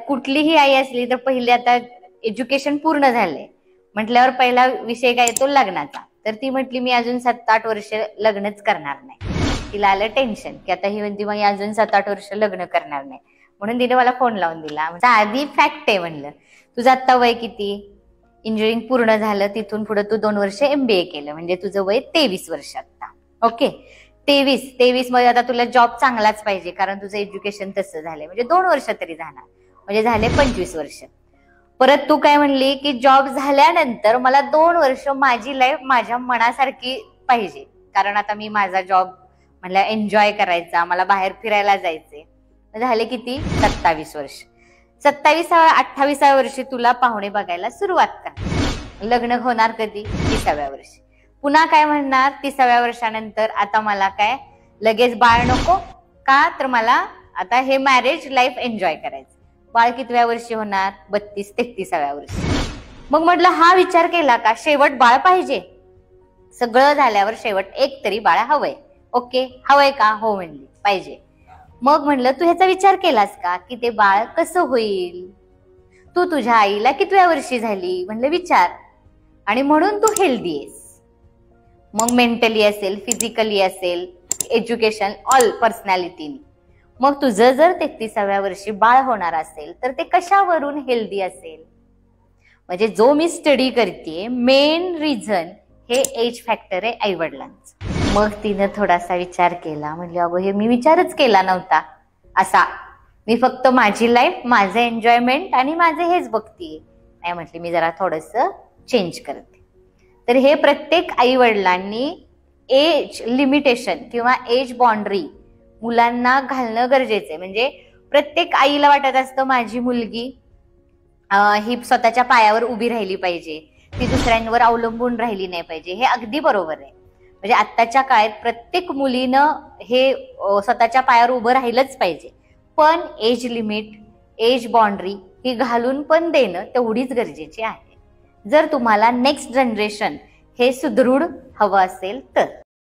कुठलीही आई असली तर पहिले आता एज्युकेशन पूर्ण झालंय म्हटल्यावर पहिला विषय काय येतो लग्नाचा. तर ती म्हटली मी अजून 7-8 वर्ष लग्नच करणार नाही. तिला आलं टेन्शन की आता ही म्हणती मग अजून 7-8 वर्ष लग्न करणार नाही. म्हणून तिने मला फोन लावून दिला. आधी फॅक्ट आहे म्हणलं, तुझं आता वय किती? इंजिनिअरिंग पूर्ण झालं, तिथून पुढे तू 2 वर्ष MBA केलं, म्हणजे तुझं वय 23 वर्ष आता. ओके, 23 मध्ये आता तुला जॉब चांगलाच पाहिजे कारण तुझं एज्युकेशन तसं झालंय, म्हणजे 2 वर्ष तरी जाणार, म्हणजे झाले 25 वर्ष. परत तू काय म्हणली की जॉब झाल्यानंतर मला 2 वर्ष माझी लाईफ माझ्या मनासारखी पाहिजे, कारण आता मी माझा जॉब म्हणलं एन्जॉय करायचा, मला बाहेर फिरायला जायचे. झाले किती? 27 वर्ष. 27-28व्या वर्षी तुला पाहुणे बघायला सुरुवात कर. लग्न होणार कधी? 30व्या वर्षी. पुन्हा काय म्हणणार 30व्या वर्षानंतर आता मला काय लगेच बाळ नको का, तर मला आता हे मॅरेज लाईफ एन्जॉय करायचं. बाळ कितव्या वर्षी होणार? 32-33व्या वर्षी. मग म्हटलं हा विचार केला का शेवट बाळ पाहिजे? सगळं झाल्यावर शेवट एक तरी बाळ हवंय. ओके, हवंय का? हो म्हणली पाहिजे. मग म्हणलं तू ह्याचा विचार केलास का की ते बाळ कसं होईल? तू तुझ्या आईला कितव्या वर्षी झाली? म्हणलं विचार. आणि म्हणून तू हेल्दी आहेस. मग मेंटली असेल, फिजिकली असेल, एज्युकेशन, ऑल पर्सनॅलिटीनी. मग तुझं जर 33व्या वर्षी बाळ होणार असेल तर ते कशावरून हेल्दी असेल? म्हणजे जो मी स्टडी करते मेन रिझन हे एज फॅक्टर आहे आई वडिलांचं. मग तिनं थोडासा विचार केला, म्हणजे अगो हे मी विचारच केला नव्हता असा, मी फक्त माझी लाईफ, माझं एन्जॉयमेंट आणि माझे हेच बघतीये. नाही म्हटली मी जरा थोडस चेंज करते. तर हे प्रत्येक आई वडिलांनी एज लिमिटेशन किंवा एज बाउंड्री मुलांना घालणं गरजेचं आहे. म्हणजे प्रत्येक आईला वाटत असतं माझी मुलगी ही स्वतःच्या पायावर उभी राहिली पाहिजे, ती दुसऱ्यांवर अवलंबून राहिली नाही पाहिजे. हे अगदी बरोबर आहे. म्हणजे आत्ताच्या काळात प्रत्येक मुलीनं हे स्वतःच्या पायावर उभं राहिलंच पाहिजे, पण एज लिमिट, एज बाउंड्री ही घालून पण देणं तेवढीच गरजेची आहे, जर तुम्हाला नेक्स्ट जनरेशन हे सुदृढ हवं असेल तर.